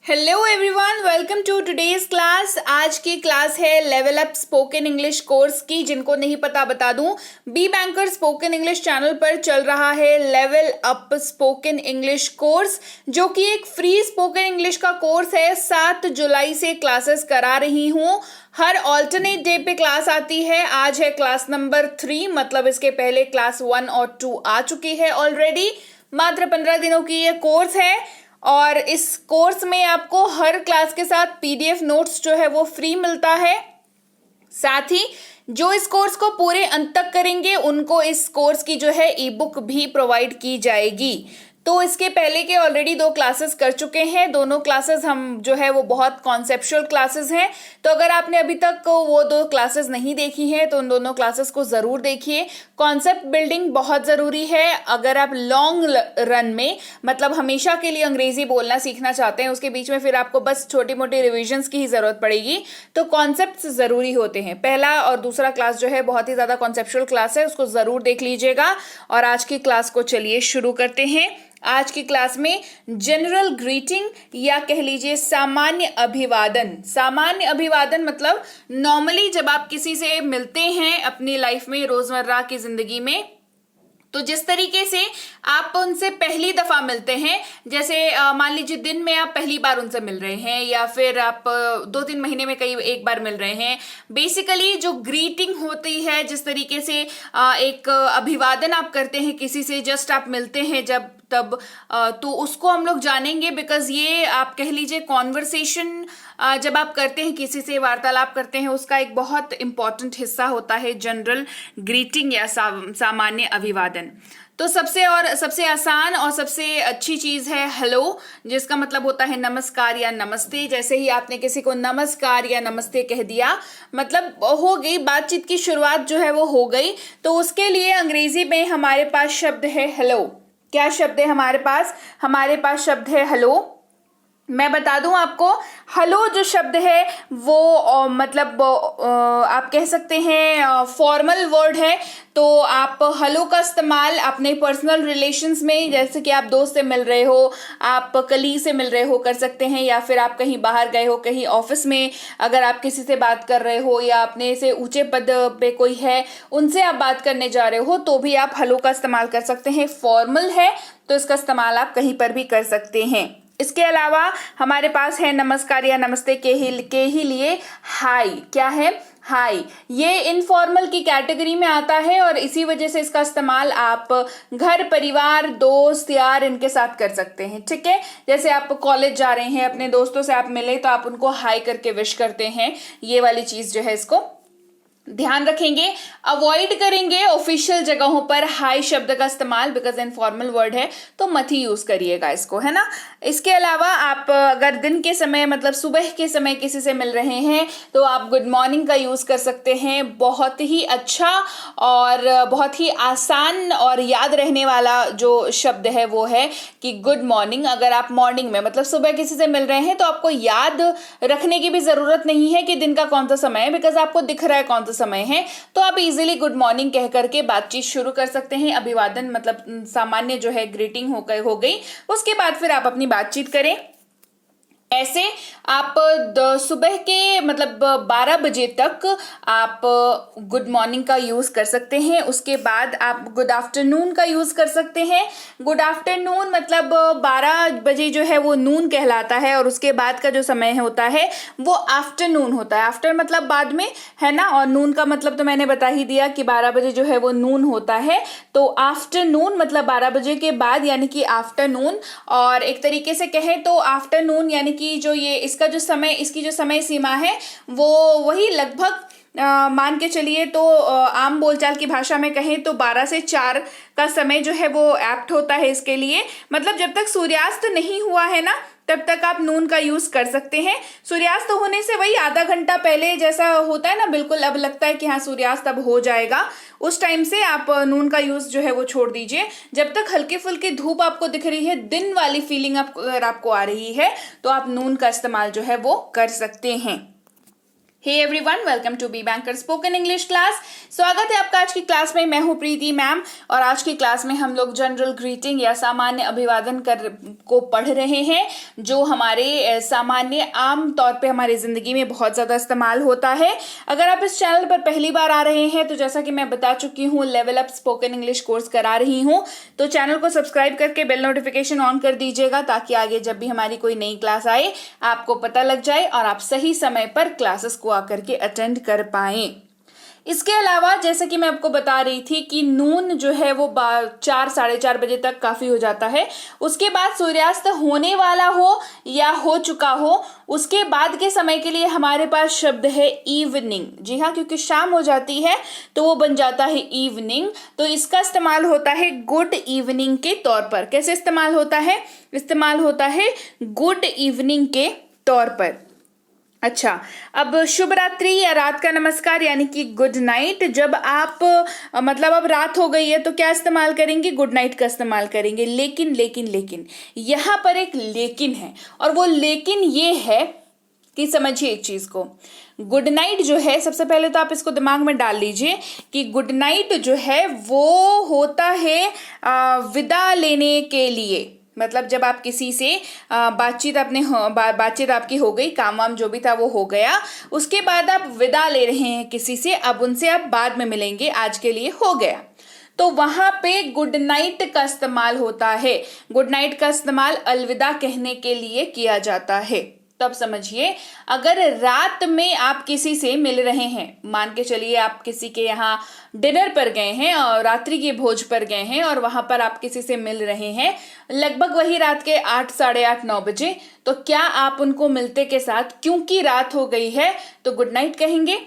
Hello everyone, welcome to today's class. आज की class है level up spoken English course की। जिनको नहीं पता बता दूं, B banker spoken English channel पर चल रहा है level up spoken English course, जो कि एक फ्री स्पोकन इंग्लिश का कोर्स है। 7 जुलाई से क्लासेस करा रही हूं। हर ऑल्टरनेट डे पे क्लास आती है। आज है क्लास नंबर 3, मतलब इसके पहले क्लास 1 और 2 आ चुकी है ऑलरेडी। मात्र 15 दिनों की ये कोर्स है और इस कोर्स में आपको हर क्लास के साथ पीडीएफ नोट्स जो है वो फ्री मिलता है। साथ ही जो इस कोर्स को पूरे अंत तक करेंगे उनको इस कोर्स की जो है ई बुक भी प्रोवाइड की जाएगी। तो इसके पहले के ऑलरेडी 2 क्लासेस कर चुके हैं। दोनों क्लासेस हम जो है वो बहुत कॉन्सेप्चुअल क्लासेस हैं। तो अगर आपने अभी तक वो 2 क्लासेस नहीं देखी हैं तो उन दोनों क्लासेस को जरूर देखिए। कॉन्सेप्ट बिल्डिंग बहुत जरूरी है। अगर आप लॉन्ग रन में, मतलब हमेशा के लिए अंग्रेजी बोलना सीखना चाहते हैं, उसके बीच में फिर आपको बस छोटी मोटी रिविजन्स की ही जरूरत पड़ेगी, तो कॉन्सेप्ट जरूरी होते हैं। पहला और दूसरा क्लास जो है बहुत ही ज्यादा कॉन्सेप्चुअल क्लास है, उसको जरूर देख लीजिएगा। और आज की क्लास को चलिए शुरू करते हैं। आज की क्लास में जनरल ग्रीटिंग या कह लीजिए सामान्य अभिवादन। सामान्य अभिवादन मतलब नॉर्मली जब आप किसी से मिलते हैं अपनी लाइफ में, रोजमर्रा की जिंदगी में, तो जिस तरीके से आप उनसे पहली दफा मिलते हैं, जैसे मान लीजिए दिन में आप पहली बार उनसे मिल रहे हैं या फिर आप 2-3 महीने में कई एक बार मिल रहे हैं। बेसिकली जो ग्रीटिंग होती है, जिस तरीके से एक अभिवादन आप करते हैं किसी से, जस्ट आप मिलते हैं जब तब, तो उसको हम लोग जानेंगे। बिकॉज ये आप कह लीजिए कॉन्वर्सेशन जब आप करते हैं, किसी से वार्तालाप करते हैं, उसका एक बहुत इंपॉर्टेंट हिस्सा होता है जनरल ग्रीटिंग या सामान्य अभिवादन। तो सबसे आसान और सबसे अच्छी चीज है हेलो, जिसका मतलब होता है नमस्कार या नमस्ते। जैसे ही आपने किसी को नमस्कार या नमस्ते कह दिया, मतलब हो गई बातचीत की शुरुआत जो है वो हो गई। तो उसके लिए अंग्रेजी में हमारे पास शब्द है हेलो। क्या शब्द है हमारे पास? हमारे पास शब्द है हेलो। मैं बता दूं आपको, हेलो जो शब्द है वो मतलब आप कह सकते हैं फॉर्मल वर्ड है। तो आप हेलो का इस्तेमाल अपने पर्सनल रिलेशंस में, जैसे कि आप दोस्त से मिल रहे हो, आप कलीग से मिल रहे हो, कर सकते हैं। या फिर आप कहीं बाहर गए हो, कहीं ऑफिस में अगर आप किसी से बात कर रहे हो, या अपने से ऊंचे पद पे कोई है उनसे आप बात करने जा रहे हो, तो भी आप हेलो का इस्तेमाल कर सकते हैं। फॉर्मल है तो इसका इस्तेमाल आप कहीं पर भी कर सकते हैं। इसके अलावा हमारे पास है नमस्कार या नमस्ते के ही लिए हाय। क्या है? हाय। ये इनफॉर्मल की कैटेगरी में आता है और इसी वजह से इसका इस्तेमाल आप घर परिवार दोस्त यार इनके साथ कर सकते हैं। ठीक है, जैसे आप कॉलेज जा रहे हैं, अपने दोस्तों से आप मिले तो आप उनको हाय करके विश करते हैं। ये वाली चीज जो है इसको ध्यान रखेंगे। अवॉइड करेंगे ऑफिशियल जगहों पर हाय शब्द का इस्तेमाल, बिकॉज इनफॉर्मल वर्ड है, तो मत ही यूज करिएगा इसको, है ना। इसके अलावा आप अगर दिन के समय, मतलब सुबह के समय किसी से मिल रहे हैं, तो आप गुड मॉर्निंग का यूज कर सकते हैं। बहुत ही अच्छा और बहुत ही आसान और याद रहने वाला जो शब्द है वो है कि गुड मॉर्निंग। अगर आप मॉर्निंग में, मतलब सुबह किसी से मिल रहे हैं, तो आपको याद रखने की भी जरूरत नहीं है कि दिन का कौन सा समय है, बिकॉज आपको दिख रहा है कौन सा समय है। तो आप इजीली गुड मॉर्निंग कह करके बातचीत शुरू कर सकते हैं। अभिवादन मतलब सामान्य जो है ग्रीटिंग हो गई। उसके बाद फिर आप अपनी बातचीत करें। ऐसे आप सुबह के मतलब 12 बजे तक आप गुड मॉर्निंग का यूज कर सकते हैं। उसके बाद आप गुड आफ्टरनून का यूज कर सकते हैं। गुड आफ्टरनून मतलब 12 बजे जो है वो नून कहलाता है, और उसके बाद का जो समय होता है वो आफ्टरनून होता है। आफ्टर मतलब बाद में, है ना, और नून का मतलब तो मैंने बता ही दिया कि 12 बजे जो है वो नून होता है। तो आफ्टरनून मतलब 12 बजे के बाद, यानी कि आफ्टरनून। और एक तरीके से कहें तो आफ्टरनून यानी कि जो ये इसका जो समय, इसकी जो समय सीमा है वो वही लगभग मान के चलिए तो आम बोलचाल की भाषा में कहें तो 12 से 4 का समय जो है वो एप्ट होता है इसके लिए। मतलब जब तक सूर्यास्त नहीं हुआ है ना, तब तक आप नून का यूज कर सकते हैं। सूर्यास्त होने से वही आधा घंटा पहले जैसा होता है ना, बिल्कुल अब लगता है कि हाँ सूर्यास्त अब हो जाएगा, उस टाइम से आप नून का यूज जो है वो छोड़ दीजिए। जब तक हल्की फुल्की धूप आपको दिख रही है, दिन वाली फीलिंग अगर आपको आ रही है, तो आप नून का इस्तेमाल जो है वो कर सकते हैं। Hey everyone, welcome to B banker spoken English class. स्वागत है आपका आज की क्लास में। मैं हूं प्रीति मैम और आज की क्लास में हम लोग जनरल ग्रीटिंग या सामान्य अभिवादन को पढ़ रहे हैं, जो हमारे सामान्य आम तौर पे हमारी ज़िंदगी में बहुत ज़्यादा इस्तेमाल होता है। अगर आप इस चैनल पर पहली बार आ रहे हैं तो जैसा कि मैं बता चुकी हूँ, level up spoken English course करा रही हूँ, तो चैनल को सब्सक्राइब करके बेल नोटिफिकेशन ऑन कर दीजिएगा ताकि आगे जब भी हमारी कोई नई क्लास आए आपको पता लग जाए और आप सही समय पर क्लासेस को आकर के अटेंड कर पाएं। इसके अलावा जैसे कि मैं आपको बता रही थी कि नून जो है वो 4 साढ़े 4 बजे तक काफ़ी हो जाता है। उसके बाद सूर्यास्त होने वाला हो या हो चुका हो, उसके बाद के समय के लिए हमारे पास शब्द है इवनिंग। जी हाँ, क्योंकि शाम हो जाती है तो वो बन जाता है इवनिंग। तो इसका इस्तेमाल होता है गुड इवनिंग के तौर पर। कैसे इस्तेमाल होता है? इस्तेमाल होता है गुड इवनिंग के तौर पर। अच्छा, अब शुभ रात्रि या रात का नमस्कार यानी कि गुड नाइट, जब आप मतलब अब रात हो गई है तो क्या इस्तेमाल करेंगे? गुड नाइट का इस्तेमाल करेंगे। लेकिन यहाँ पर एक लेकिन है, और वो लेकिन ये है कि समझिए एक चीज को। गुड नाइट जो है, सबसे पहले तो आप इसको दिमाग में डाल लीजिए कि गुड नाइट जो है वो होता है विदा लेने के लिए। मतलब जब आप किसी से बातचीत आपकी हो गई, काम वाम जो भी था वो हो गया, उसके बाद आप विदा ले रहे हैं किसी से, अब उनसे आप बाद में मिलेंगे, आज के लिए हो गया, तो वहां पे गुड नाइट का इस्तेमाल होता है। गुड नाइट का इस्तेमाल अलविदा कहने के लिए किया जाता है। तब समझिए, अगर रात में आप किसी से मिल रहे हैं, मान के चलिए आप किसी के यहाँ डिनर पर गए हैं और रात्रि के भोज पर गए हैं और वहां पर आप किसी से मिल रहे हैं लगभग वही रात के 8 साढ़े 8 9 बजे, तो क्या आप उनको मिलते के साथ क्योंकि रात हो गई है तो गुड नाइट कहेंगे?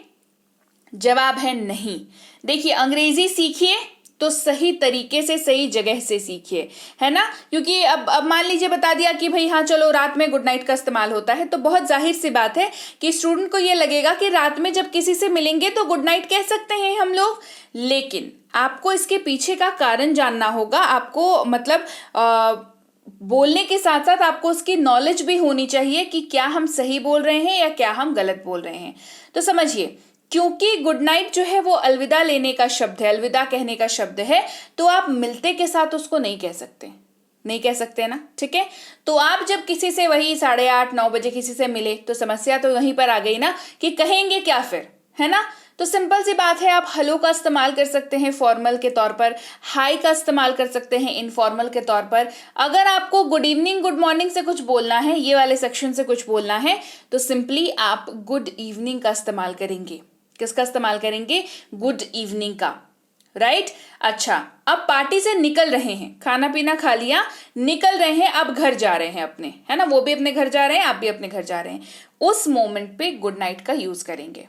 जवाब है नहीं। देखिए, अंग्रेजी सीखिए तो सही तरीके से सही जगह से सीखिए, है ना। क्योंकि अब मान लीजिए बता दिया कि भाई हाँ चलो रात में गुड नाइट का इस्तेमाल होता है, तो बहुत जाहिर सी बात है कि स्टूडेंट को ये लगेगा कि रात में जब किसी से मिलेंगे तो गुड नाइट कह सकते हैं हम लोग। लेकिन आपको इसके पीछे का कारण जानना होगा। आपको मतलब बोलने के साथ साथ आपको उसकी नॉलेज भी होनी चाहिए कि क्या हम सही बोल रहे हैं या क्या हम गलत बोल रहे हैं। तो समझिए, क्योंकि गुड नाइट जो है वो अलविदा लेने का शब्द है, अलविदा कहने का शब्द है, तो आप मिलते के साथ उसको नहीं कह सकते ना। ठीक है, तो आप जब किसी से वही 8:30 9 बजे किसी से मिले तो समस्या तो वहीं पर आ गई ना कि कहेंगे क्या फिर, है ना। तो सिंपल सी बात है, आप हेलो का इस्तेमाल कर सकते हैं फॉर्मल के तौर पर, हाई का इस्तेमाल कर सकते हैं इनफॉर्मल के तौर पर। अगर आपको गुड इवनिंग गुड मॉर्निंग से कुछ बोलना है, ये वाले सेक्शन से कुछ बोलना है, तो सिंपली आप गुड इवनिंग का इस्तेमाल करेंगे। किसका इस्तेमाल करेंगे? गुड इवनिंग का, राइट। अच्छा, अब पार्टी से निकल रहे हैं, खाना पीना खा लिया, निकल रहे हैं, अब घर जा रहे हैं अपने, है ना। वो भी अपने घर जा रहे हैं, आप भी अपने घर जा रहे हैं। उस मोमेंट पे गुड नाइट का यूज करेंगे,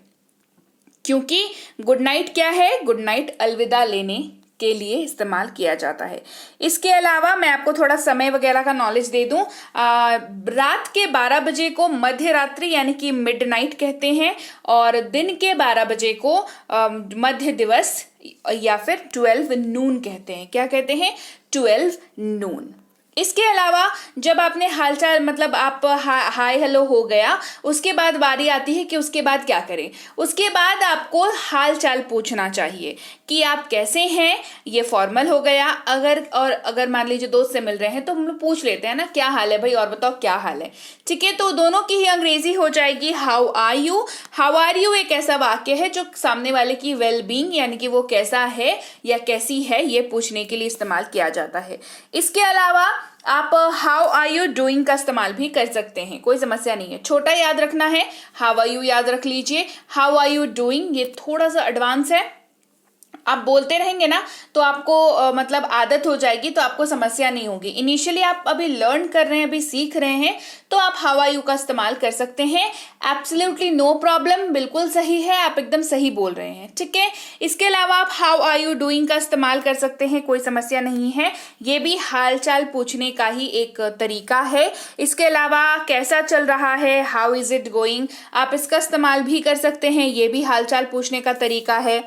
क्योंकि गुड नाइट क्या है? गुड नाइट अलविदा लेने के लिए इस्तेमाल किया जाता है। इसके अलावा मैं आपको थोड़ा समय वगैरह का नॉलेज दे दूं। रात के 12 बजे को मध्य रात्रि यानी कि मिडनाइट कहते हैं, और दिन के 12 बजे को मध्य दिवस या फिर 12 नून कहते हैं। क्या कहते हैं? 12 नून। इसके अलावा जब आपने हालचाल मतलब आप हाय हेलो हो गया, उसके बाद बारी आती है कि उसके बाद क्या करें। उसके बाद आपको हालचाल पूछना चाहिए कि आप कैसे हैं, ये फॉर्मल हो गया। अगर मान लीजिए दोस्त से मिल रहे हैं तो हम लोग पूछ लेते हैं ना, क्या हाल है भाई, और बताओ क्या हाल है। ठीक है, तो दोनों की ही अंग्रेजी हो जाएगी how are you. How are you एक ऐसा वाक्य है जो सामने वाले की वेल बीइंग यानी कि वो कैसा है या कैसी है, ये पूछने के लिए इस्तेमाल किया जाता है। इसके अलावा आप हाउ आर यू डूइंग का इस्तेमाल भी कर सकते हैं, कोई समस्या नहीं है। छोटा याद रखना है, हाउ आर यू याद रख लीजिए, हाउ आर यू डूइंग ये थोड़ा सा एडवांस है। आप बोलते रहेंगे ना तो आपको मतलब आदत हो जाएगी, तो आपको समस्या नहीं होगी। इनिशियली आप अभी लर्न कर रहे हैं, अभी सीख रहे हैं, तो आप हाउ आर यू का इस्तेमाल कर सकते हैं। एब्सोल्युटली नो प्रॉब्लम, बिल्कुल सही है, आप एकदम सही बोल रहे हैं। ठीक है, इसके अलावा आप हाउ आर यू डूइंग का इस्तेमाल कर सकते हैं, कोई समस्या नहीं है। ये भी हालचाल पूछने का ही एक तरीका है। इसके अलावा कैसा चल रहा है, हाउ इज इट गोइंग, आप इसका इस्तेमाल भी कर सकते हैं, ये भी हालचाल पूछने का तरीका है।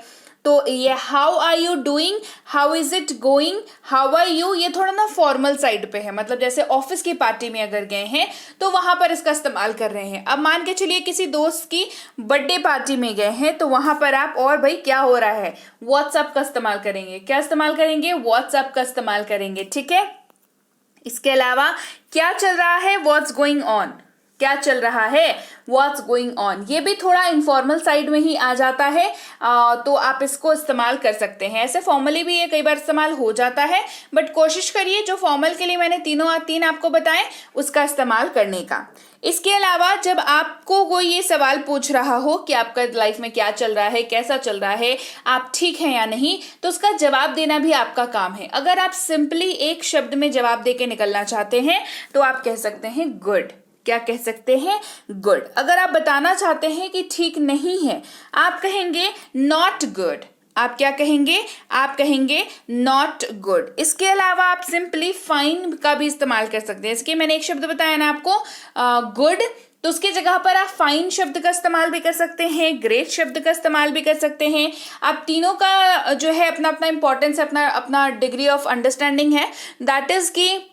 तो ये how are you doing, how is it going, how are you, ये थोड़ा ना फॉर्मल साइड पे है, मतलब जैसे ऑफिस की पार्टी में अगर गए हैं तो वहां पर इसका इस्तेमाल कर रहे हैं। अब मान के चलिए किसी दोस्त की बर्थडे पार्टी में गए हैं तो वहां पर आप, और भाई क्या हो रहा है, व्हाट्सएप का इस्तेमाल करेंगे। क्या इस्तेमाल करेंगे? व्हाट्सएप का इस्तेमाल करेंगे, ठीक है। इसके अलावा क्या चल रहा है, व्हाट्स गोइंग ऑन, क्या चल रहा है, व्हाट्स गोइंग ऑन, ये भी थोड़ा इनफॉर्मल साइड में ही आ जाता है। तो आप इसको इस्तेमाल कर सकते हैं। ऐसे फॉर्मली भी ये कई बार इस्तेमाल हो जाता है, बट कोशिश करिए जो फॉर्मल के लिए मैंने तीन आपको बताएं उसका इस्तेमाल करने का। इसके अलावा जब आपको कोई ये सवाल पूछ रहा हो कि आपका लाइफ में क्या चल रहा है, कैसा चल रहा है, आप ठीक हैं या नहीं, तो उसका जवाब देना भी आपका काम है। अगर आप सिंपली एक शब्द में जवाब देके निकलना चाहते हैं तो आप कह सकते हैं गुड। क्या कह सकते हैं? गुड। अगर आप बताना चाहते हैं कि ठीक नहीं है, आप कहेंगे नॉट गुड। आप क्या कहेंगे? आप कहेंगे नॉट गुड। इसके अलावा आप सिंपली फाइन का भी इस्तेमाल कर सकते हैं। इसके मैंने एक शब्द बताया ना आपको, गुड, तो उसकी जगह पर आप फाइन शब्द का इस्तेमाल भी कर सकते हैं, ग्रेट शब्द का इस्तेमाल भी कर सकते हैं। आप तीनों का जो है अपना अपना इंपॉर्टेंस, अपना अपना डिग्री ऑफ अंडरस्टैंडिंग है। दैट इज कि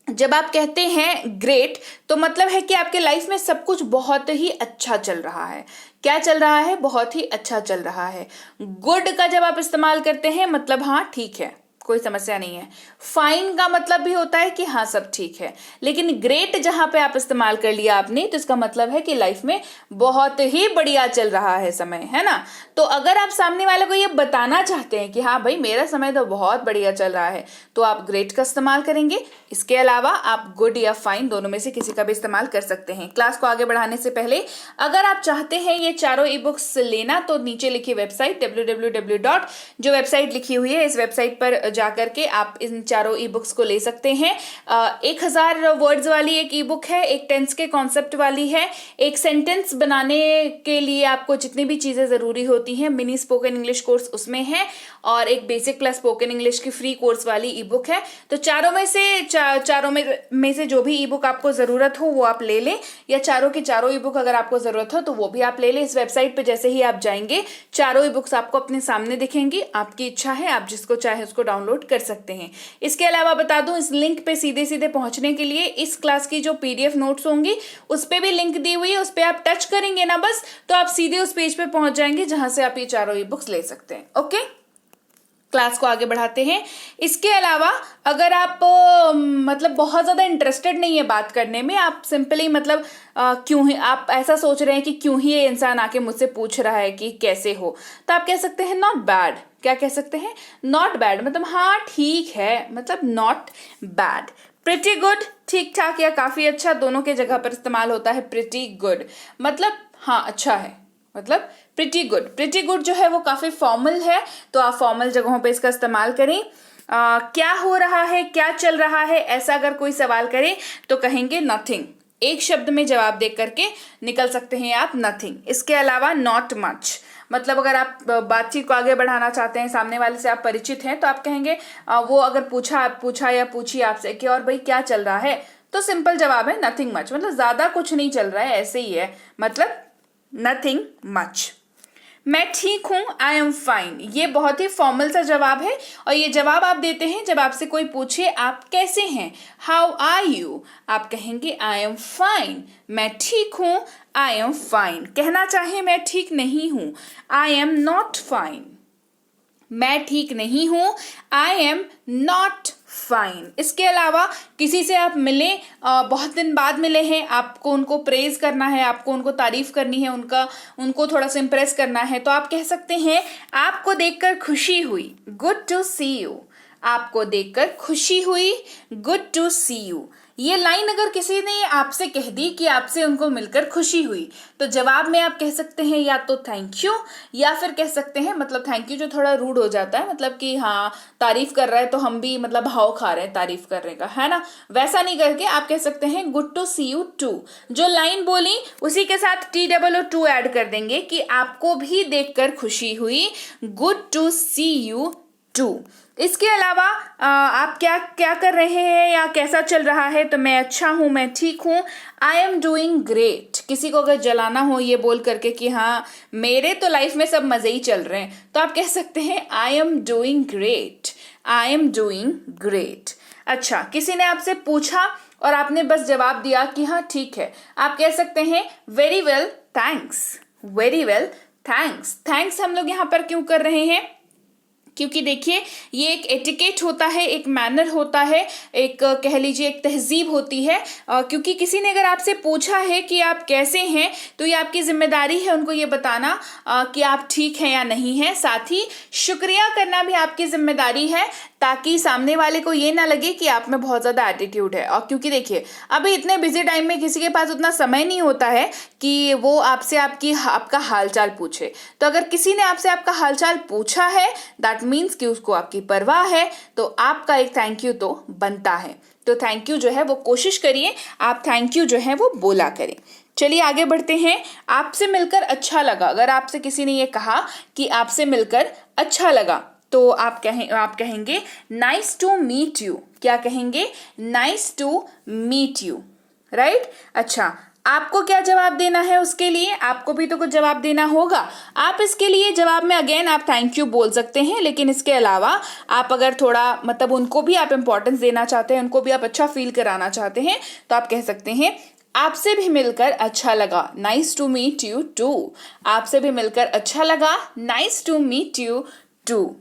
जब आप कहते हैं ग्रेट तो मतलब है कि आपके लाइफ में सब कुछ बहुत ही अच्छा चल रहा है। क्या चल रहा है? बहुत ही अच्छा चल रहा है। गुड का जब आप इस्तेमाल करते हैं मतलब हाँ ठीक है, कोई समस्या नहीं है। फाइन का मतलब भी होता है कि हाँ सब ठीक है। लेकिन ग्रेट जहां पे आप इस्तेमाल कर लिया आपने तो इसका मतलब है कि लाइफ में बहुत ही बढ़िया चल रहा है समय, है ना। तो अगर आप सामने वाले को ये बताना चाहते हैं कि हाँ भाई मेरा समय तो बहुत बढ़िया चल रहा है, तो आप ग्रेट का इस्तेमाल करेंगे। इसके अलावा आप गुड या फाइन दोनों में से किसी का भी इस्तेमाल कर सकते हैं। क्लास को आगे बढ़ाने से पहले अगर आप चाहते हैं ये चारों ई बुक्स लेना तो नीचे लिखी वेबसाइट www. जो वेबसाइट लिखी हुई है इस वेबसाइट पर जाकर के आप इन चारों ई बुक्स को ले सकते हैं। 1000 वर्ड्स वाली एक ई बुक है, एक टेंस के कॉन्सेप्ट वाली है, एक सेंटेंस बनाने के लिए आपको जितनी भी चीजें जरूरी होती हैं मिनी स्पोकन इंग्लिश कोर्स उसमें है, और एक बेसिक प्लस स्पोकन इंग्लिश की फ्री कोर्स वाली ई बुक है। तो चारों में से जो भी ई बुक आपको जरूरत हो वो आप ले लें, या चारों की चारों ई बुक अगर आपको जरूरत हो तो वो भी आप ले लें। इस वेबसाइट पे जैसे ही आप जाएंगे चारों ई बुक्स आपको अपने सामने दिखेंगी। आपकी इच्छा है आप जिसको चाहे उसको डाउनलोड कर सकते हैं। इसके अलावा बता दूं इस लिंक पे सीधे सीधे पहुंचने के लिए इस क्लास की जो पीडीएफ नोट्स होंगी उस पे भी लिंक दी हुई है, उस पे आप टच करेंगे ना बस तो आप सीधे उस पेज पे पहुंच जाएंगे जहां से आप ये चारों ई बुक्स ले सकते हैं। ओके, क्लास को आगे बढ़ाते हैं। इसके अलावा अगर आप मतलब बहुत ज़्यादा इंटरेस्टेड नहीं है बात करने में, आप सिंपली मतलब क्यों ही आप ऐसा सोच रहे हैं कि क्यों ही ये इंसान आके मुझसे पूछ रहा है कि कैसे हो, तो आप कह सकते हैं नॉट बैड। क्या कह सकते हैं? नॉट बैड मतलब हाँ ठीक है, मतलब नॉट बैड। प्रिटी गुड, ठीक ठाक या काफ़ी अच्छा, दोनों के जगह पर इस्तेमाल होता है प्रिटी गुड, मतलब हाँ अच्छा है, मतलब प्रिटी गुड। प्रिटी गुड जो है वो काफ़ी फॉर्मल है तो आप फॉर्मल जगहों पे इसका इस्तेमाल करें। क्या हो रहा है, क्या चल रहा है, ऐसा अगर कोई सवाल करे तो कहेंगे नथिंग। एक शब्द में जवाब दे करके निकल सकते हैं आप नथिंग। इसके अलावा नॉट मच, मतलब अगर आप बातचीत को आगे बढ़ाना चाहते हैं, सामने वाले से आप परिचित हैं तो आप कहेंगे वो अगर पूछा या पूछी आपसे कि और भाई क्या चल रहा है, तो सिंपल जवाब है नथिंग मच, मतलब ज़्यादा कुछ नहीं चल रहा है, ऐसे ही है, मतलब नथिंग मच। मैं ठीक हूं, आई एम फाइन, ये बहुत ही फॉर्मल सा जवाब है और ये जवाब आप देते हैं जब आपसे कोई पूछे आप कैसे हैं, हाउ आर यू, आप कहेंगे आई एम फाइन। मैं ठीक हूं, आई एम फाइन। कहना चाहे मैं ठीक नहीं हूं, आई एम नॉट फाइन। मैं ठीक नहीं हूं, आई एम नॉट फाइन। इसके अलावा किसी से आप मिले, बहुत दिन बाद मिले हैं, आपको उनको प्रेज करना है, आपको उनको तारीफ करनी है, उनको थोड़ा सा इम्प्रेस करना है, तो आप कह सकते हैं आपको देखकर खुशी हुई, गुड टू सी यू। आपको देखकर खुशी हुई, गुड टू सी यू। ये लाइन अगर किसी ने आपसे कह दी कि आपसे उनको मिलकर खुशी हुई तो जवाब में आप कह सकते हैं या तो थैंक यू, या फिर कह सकते हैं, मतलब थैंक यू जो थोड़ा रूड हो जाता है, मतलब कि हाँ तारीफ कर रहा है तो हम भी मतलब भाव खा रहे हैं तारीफ करने का, है ना, वैसा नहीं करके आप कह सकते हैं good to see you too. जो लाइन बोली उसी के साथ TOO ऐड कर देंगे कि आपको भी देखकर खुशी हुई, good to see you too. इसके अलावा आप क्या क्या कर रहे हैं या कैसा चल रहा है, तो मैं अच्छा हूँ, मैं ठीक हूँ। I am doing great. किसी को अगर जलाना हो ये बोल करके कि हाँ मेरे तो लाइफ में सब मज़े ही चल रहे हैं, तो आप कह सकते हैं I am doing great, I am doing great. अच्छा, किसी ने आपसे पूछा और आपने बस जवाब दिया कि हाँ ठीक है, आप कह सकते हैं very well thanks, very well thanks. Thanks हम लोग यहाँ पर क्यों कर रहे हैं, क्योंकि देखिए ये एक एटिकेट होता है, एक मैनर होता है, एक कह लीजिए एक तहजीब होती है। क्योंकि किसी ने अगर आपसे पूछा है कि आप कैसे हैं, तो ये आपकी जिम्मेदारी है उनको ये बताना कि आप ठीक हैं या नहीं हैं। साथ ही शुक्रिया करना भी आपकी जिम्मेदारी है, ताकि सामने वाले को ये ना लगे कि आप में बहुत ज़्यादा एटीट्यूड है। और क्योंकि देखिए अभी इतने बिजी टाइम में किसी के पास उतना समय नहीं होता है कि वो आपसे आपका हालचाल पूछे। तो अगर किसी ने आपसे आपका हालचाल पूछा है, दैट मीन्स कि उसको आपकी परवाह है, तो आपका एक थैंक यू तो बनता है। तो थैंक यू जो है वो कोशिश करिए आप थैंक यू जो है वो बोला करें। चलिए आगे बढ़ते हैं। आपसे मिलकर अच्छा लगा। अगर आपसे किसी ने ये कहा कि आपसे मिलकर अच्छा लगा, तो आप कहेंगे नाइस टू मीट यू। क्या कहेंगे, nice to meet you, right. अच्छा, आपको क्या जवाब देना है उसके लिए, आपको भी तो कुछ जवाब देना होगा। आप इसके लिए जवाब में अगेन आप थैंक यू बोल सकते हैं, लेकिन इसके अलावा आप अगर थोड़ा मतलब उनको भी आप इंपॉर्टेंस देना चाहते हैं, उनको भी आप अच्छा फील कराना चाहते हैं, तो आप कह सकते हैं आपसे भी मिलकर अच्छा लगा, nice to meet you too. आपसे भी मिलकर अच्छा लगा, nice to meet you too.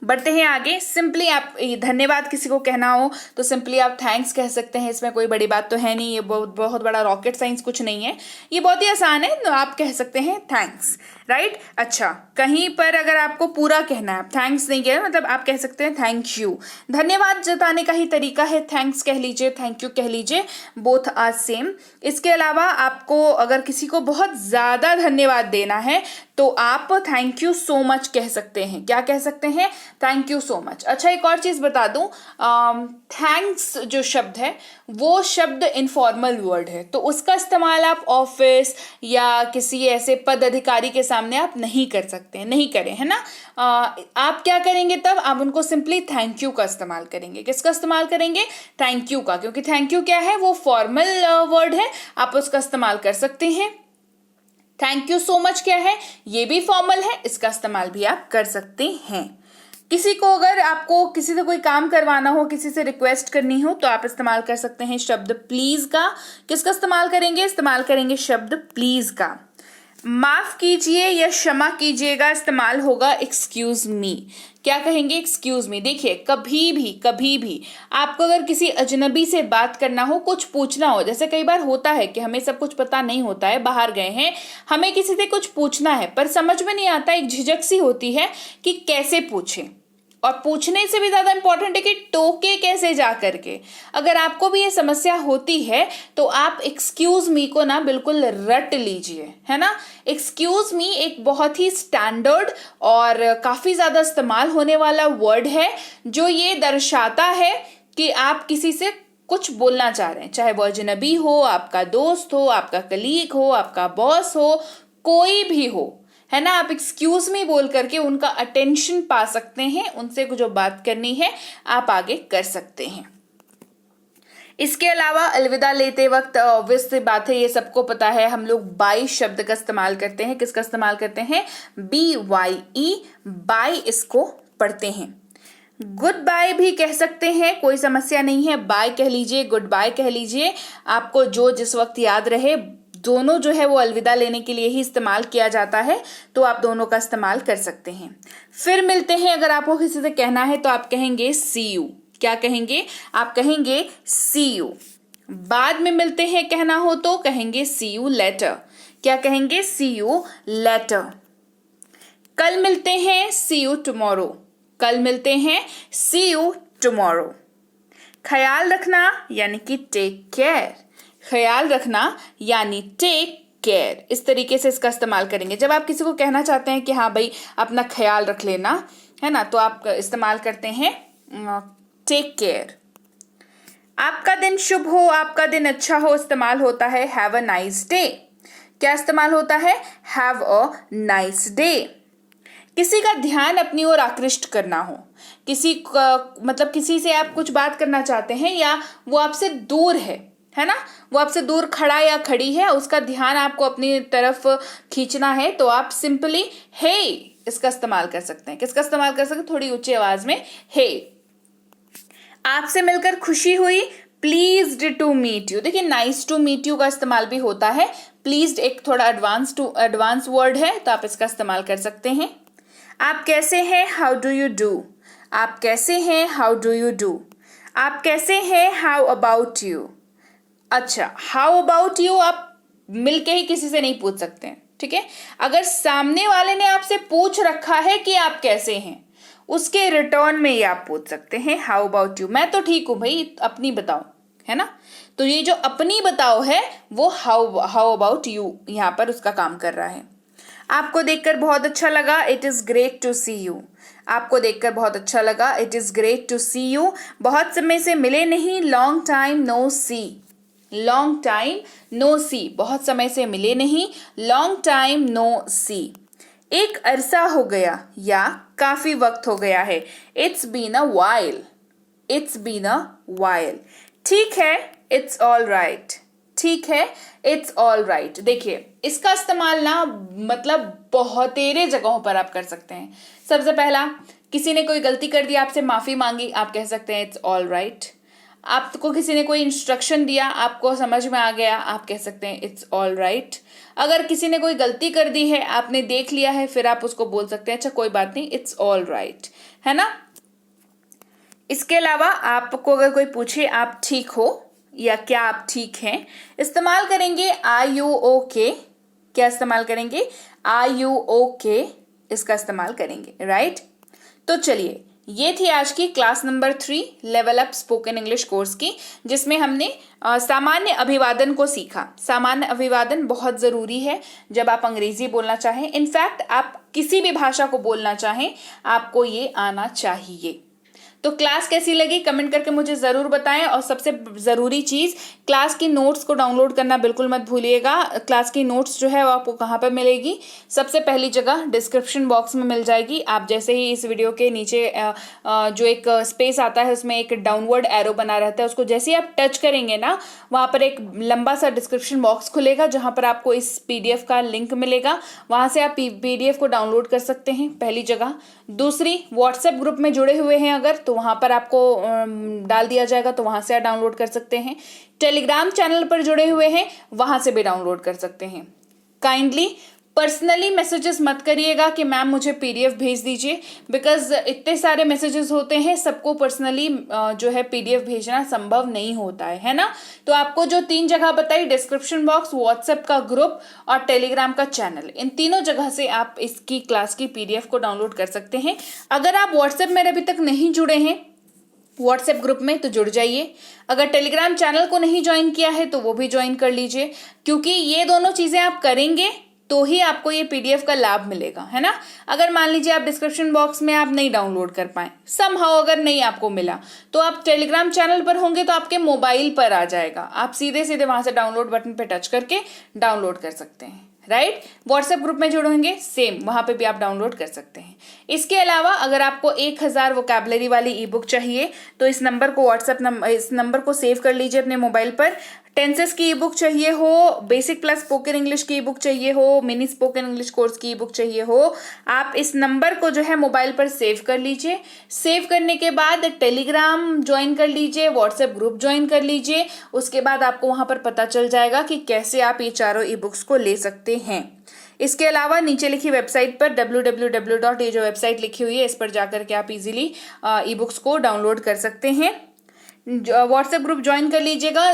बढ़ते हैं आगे। सिंपली आप धन्यवाद किसी को कहना हो तो सिंपली आप थैंक्स कह सकते हैं। इसमें कोई बड़ी बात तो है नहीं, ये बहुत बड़ा रॉकेट साइंस कुछ नहीं है, ये बहुत ही आसान है। तो आप कह सकते हैं थैंक्स, राइट। अच्छा, कहीं पर अगर आपको पूरा कहना है, आप थैंक्स नहीं कह, मतलब आप कह सकते हैं थैंक यू। धन्यवाद जताने का ही तरीका है, थैंक्स कह लीजिए, थैंक यू कह लीजिए, बोथ आर सेम। इसके अलावा आपको अगर किसी को बहुत ज़्यादा धन्यवाद देना है, तो आप थैंक यू सो मच कह सकते हैं। क्या कह सकते हैं, थैंक यू सो मच। अच्छा, एक और चीज़ बता दूं, थैंक्स जो शब्द है वो शब्द इनफॉर्मल वर्ड है, तो उसका इस्तेमाल आप ऑफिस या किसी ऐसे पद अधिकारी के सामने आप नहीं कर सकते हैं, नहीं करें, है ना। आप क्या करेंगे तब, आप उनको सिंपली थैंक यू का इस्तेमाल करेंगे। किसका इस्तेमाल करेंगे, थैंक यू का, क्योंकि थैंक यू क्या है, वो फॉर्मल वर्ड है, आप उसका इस्तेमाल कर सकते हैं। थैंक यू सो मच क्या है, ये भी फॉर्मल है, इसका इस्तेमाल भी आप कर सकते हैं। किसी को अगर आपको किसी से कोई काम करवाना हो, किसी से रिक्वेस्ट करनी हो, तो आप इस्तेमाल कर सकते हैं शब्द प्लीज का। किसका इस्तेमाल करेंगे, इस्तेमाल करेंगे शब्द प्लीज का। माफ कीजिए या क्षमा कीजिएगा इस्तेमाल होगा एक्सक्यूज मी। क्या कहेंगे, एक्सक्यूज मी। देखिए कभी भी आपको अगर किसी अजनबी से बात करना हो, कुछ पूछना हो, जैसे कई बार होता है कि हमें सब कुछ पता नहीं होता है, बाहर गए हैं, हमें किसी से कुछ पूछना है पर समझ में नहीं आता, एक झिझक सी होती है कि कैसे पूछें, और पूछने से भी ज्यादा इंपॉर्टेंट है कि टोके कैसे जा करके। अगर आपको भी ये समस्या होती है तो आप एक्सक्यूज मी को ना बिल्कुल रट लीजिए, है ना। एक्सक्यूज मी एक बहुत ही स्टैंडर्ड और काफी ज्यादा इस्तेमाल होने वाला वर्ड है, जो ये दर्शाता है कि आप किसी से कुछ बोलना चाह रहे हैं, चाहे वो अजनबी हो, आपका दोस्त हो, आपका कलीग हो, आपका बॉस हो, कोई भी हो, है ना। आप एक्सक्यूज मी बोल करके उनका अटेंशन पा सकते हैं, उनसे जो बात करनी है आप आगे कर सकते हैं। इसके अलावा अलविदा लेते वक्त ऑब्वियस सी बात है, ये सबको पता है, हम लोग बाय शब्द का इस्तेमाल करते हैं। किसका इस्तेमाल करते हैं, BYE, बाय इसको पढ़ते हैं। गुड बाय भी कह सकते हैं, कोई समस्या नहीं है, बाय कह लीजिए, गुड बाय कह लीजिए, आपको जो जिस वक्त याद रहे। दोनों जो है वो अलविदा लेने के लिए ही इस्तेमाल किया जाता है, तो आप दोनों का इस्तेमाल कर सकते हैं। फिर मिलते हैं अगर आपको किसी से कहना है तो आप कहेंगे सी यू। क्या कहेंगे, आप कहेंगे सी यू। बाद में मिलते हैं कहना हो तो कहेंगे सी यू लेटर। क्या कहेंगे, सी यू लेटर। कल मिलते हैं, सी यू टुमारो। कल मिलते हैं, सी यू टुमारो। ख्याल रखना यानी कि टेक केयर। ख्याल रखना यानी टेक केयर, इस तरीके से इसका इस्तेमाल करेंगे। जब आप किसी को कहना चाहते हैं कि हाँ भाई अपना ख्याल रख लेना, है ना, तो आप इस्तेमाल करते हैं टेक केयर। आपका दिन शुभ हो, आपका दिन अच्छा हो, इस्तेमाल होता है हैव अ नाइस डे। क्या इस्तेमाल होता है, हैव अ नाइस डे। किसी का ध्यान अपनी ओर आकृष्ट करना हो, किसी का मतलब किसी से आप कुछ बात करना चाहते हैं या वो आपसे दूर है ना, वो आपसे दूर खड़ा या खड़ी है, उसका ध्यान आपको अपनी तरफ खींचना है, तो आप सिंपली हे इसका इस्तेमाल कर सकते हैं। किसका इस्तेमाल कर सकते हैं? थोड़ी ऊंची आवाज में हे। आपसे मिलकर खुशी हुई, प्लीज्ड टू मीट यू। देखिए नाइस टू मीट यू का इस्तेमाल भी होता है। प्लीज्ड एक थोड़ा एडवांस वर्ड है, तो आप इसका इस्तेमाल कर सकते हैं। आप कैसे हैं? How do you do. आप कैसे हैं? How do you do. आप कैसे हैं? How about you. अच्छा, हाउ अबाउट यू आप मिलके ही किसी से नहीं पूछ सकते हैं, ठीक है। अगर सामने वाले ने आपसे पूछ रखा है कि आप कैसे हैं, उसके रिटर्न में ये आप पूछ सकते हैं हाउ अबाउट यू। मैं तो ठीक हूं भाई, अपनी बताओ, है ना। तो ये जो अपनी बताओ है वो हाउ अबाउट यू यहाँ पर उसका काम कर रहा है। आपको देखकर बहुत अच्छा लगा, it is great to see you. आपको देखकर बहुत अच्छा लगा, it is great to see you. बहुत समय से मिले नहीं, long time no see. Long time no see, बहुत समय से मिले नहीं, लॉन्ग टाइम नो सी। एक अरसा हो गया या काफी वक्त हो गया है, it's been a while. It's been a while. ठीक है, इट्स ऑल राइट। ठीक है, इट्स ऑल राइट। देखिए इसका इस्तेमाल ना मतलब बहुतेरे जगहों पर आप कर सकते हैं। सबसे पहला, किसी ने कोई गलती कर दी, आपसे माफी मांगी, आप कह सकते हैं इट्स ऑल राइट। आपको किसी ने कोई इंस्ट्रक्शन दिया, आपको समझ में आ गया, आप कह सकते हैं इट्स ऑल राइट। अगर किसी ने कोई गलती कर दी है, आपने देख लिया है, फिर आप उसको बोल सकते हैं अच्छा कोई बात नहीं, इट्स ऑल राइट, है ना। इसके अलावा आपको अगर कोई पूछे आप ठीक हो या क्या आप ठीक हैं, इस्तेमाल करेंगे आर यू ओके। क्या इस्तेमाल करेंगे? आर यू ओके, इसका इस्तेमाल करेंगे, राइट। तो चलिए, ये थी आज की class number 3 level up spoken English course की, जिसमें हमने सामान्य अभिवादन को सीखा। सामान्य अभिवादन बहुत ज़रूरी है जब आप अंग्रेजी बोलना चाहें। इनफैक्ट आप किसी भी भाषा को बोलना चाहें, आपको ये आना चाहिए। तो क्लास कैसी लगी कमेंट करके मुझे ज़रूर बताएं। और सबसे ज़रूरी चीज़, क्लास की नोट्स को डाउनलोड करना बिल्कुल मत भूलिएगा। क्लास की नोट्स जो है वो आपको कहाँ पर मिलेगी? सबसे पहली जगह डिस्क्रिप्शन बॉक्स में मिल जाएगी। आप जैसे ही इस वीडियो के नीचे जो एक स्पेस आता है उसमें एक डाउनवर्ड एरो बना रहता है, उसको जैसे ही आप टच करेंगे ना, वहाँ पर एक लंबा सा डिस्क्रिप्शन बॉक्स खुलेगा जहाँ पर आपको इस PDF का लिंक मिलेगा। वहाँ से आप PDF को डाउनलोड कर सकते हैं, पहली जगह। दूसरी, व्हाट्सएप ग्रुप में जुड़े हुए हैं अगर, तो वहाँ पर आपको डाल दिया जाएगा, तो वहाँ से आप डाउनलोड कर सकते हैं। टेलीग्राम चैनल पर जुड़े हुए हैं, वहाँ से भी डाउनलोड कर सकते हैं। काइंडली पर्सनली मैसेजेस मत करिएगा कि मैम मुझे PDF भेज दीजिए, बिकॉज इतने सारे मैसेजेस होते हैं, सबको पर्सनली जो है PDF भेजना संभव नहीं होता है ना। तो आपको जो 3 जगह बताई, डिस्क्रिप्शन बॉक्स, व्हाट्सएप का ग्रुप और टेलीग्राम का चैनल, इन तीनों जगह से आप इसकी क्लास की PDF को डाउनलोड कर सकते हैं। अगर आप व्हाट्सएप में अभी तक नहीं जुड़े हैं व्हाट्सएप ग्रुप में, तो जुड़ जाइए। अगर टेलीग्राम चैनल को नहीं ज्वाइन किया है तो वो भी ज्वाइन कर लीजिए, क्योंकि ये दोनों चीज़ें आप करेंगे तो ही आपको ये PDF का लाभ मिलेगा, है ना। अगर मान लीजिए आप डिस्क्रिप्शन बॉक्स में आप नहीं डाउनलोड कर पाए, समहाउ अगर नहीं आपको मिला, तो आप टेलीग्राम चैनल पर होंगे तो आपके मोबाइल पर आ जाएगा, आप सीधे सीधे वहां से डाउनलोड बटन पे टच करके डाउनलोड कर सकते हैं, राइट। व्हाट्सएप ग्रुप में जुड़ेंगे, सेम वहां पे भी आप डाउनलोड कर सकते हैं। इसके अलावा अगर आपको 1000 वोकैबुलरी वाली ई-बुक चाहिए तो इस नंबर को इस नंबर को सेव कर लीजिए अपने मोबाइल पर। टेंसेस की ई-बुक चाहिए हो, बेसिक प्लस स्पोकन इंग्लिश की ई-बुक चाहिए हो, मिनी स्पोकन इंग्लिश कोर्स की ई-बुक चाहिए हो, आप इस नंबर को जो है मोबाइल पर सेव कर लीजिए। सेव करने के बाद टेलीग्राम ज्वाइन कर लीजिए, व्हाट्सएप ग्रुप ज्वाइन कर लीजिए। उसके बाद आपको वहां पर पता चल जाएगा कि कैसे आप ये चारों ई-बुक्स को ले सकते हैं। इसके अलावा नीचे लिखी वेबसाइट पर www. ये जो वेबसाइट लिखी हुई है, इस पर जाकर के आप इजीली ई-बुक्स को डाउनलोड कर सकते हैं। व्हाट्सएप ग्रुप ज्वाइन कर लीजिएगा।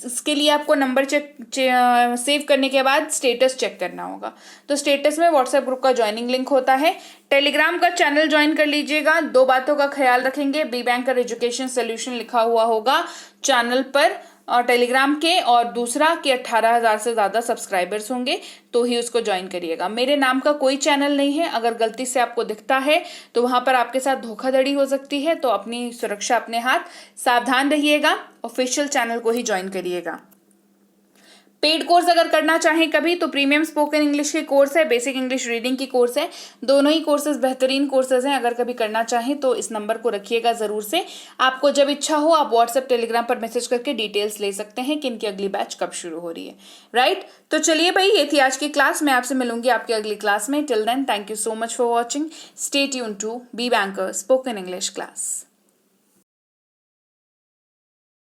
इसके लिए आपको नंबर सेव करने के बाद स्टेटस चेक करना होगा, तो स्टेटस में व्हाट्सएप ग्रुप का ज्वाइनिंग लिंक होता है। टेलीग्राम का चैनल ज्वाइन कर लीजिएगा। 2 बातों का ख्याल रखेंगे, बी बैंकर एजुकेशन सोल्यूशन लिखा हुआ होगा चैनल पर और टेलीग्राम के, और दूसरा कि 18,000 से ज़्यादा सब्सक्राइबर्स होंगे तो ही उसको ज्वाइन करिएगा। मेरे नाम का कोई चैनल नहीं है, अगर गलती से आपको दिखता है तो वहां पर आपके साथ धोखाधड़ी हो सकती है, तो अपनी सुरक्षा अपने हाथ, सावधान रहिएगा, ऑफिशियल चैनल को ही ज्वाइन करिएगा। पेड कोर्स अगर करना चाहें कभी तो प्रीमियम स्पोकन इंग्लिश के कोर्स है, बेसिक इंग्लिश रीडिंग की कोर्स है। दोनों ही कोर्सेज बेहतरीन कोर्सेज हैं। अगर कभी करना चाहें तो इस नंबर को रखिएगा ज़रूर से। आपको जब इच्छा हो आप व्हाट्सएप टेलीग्राम पर मैसेज करके डिटेल्स ले सकते हैं कि इनकी अगली बैच कब शुरू हो रही है। राइट, तो चलिए भाई, ये थी आज की क्लास। मैं आपसे मिलूंगी आपकी अगली क्लास में। Till then, thank you so much for watching. Stay tune to B banker spoken English class.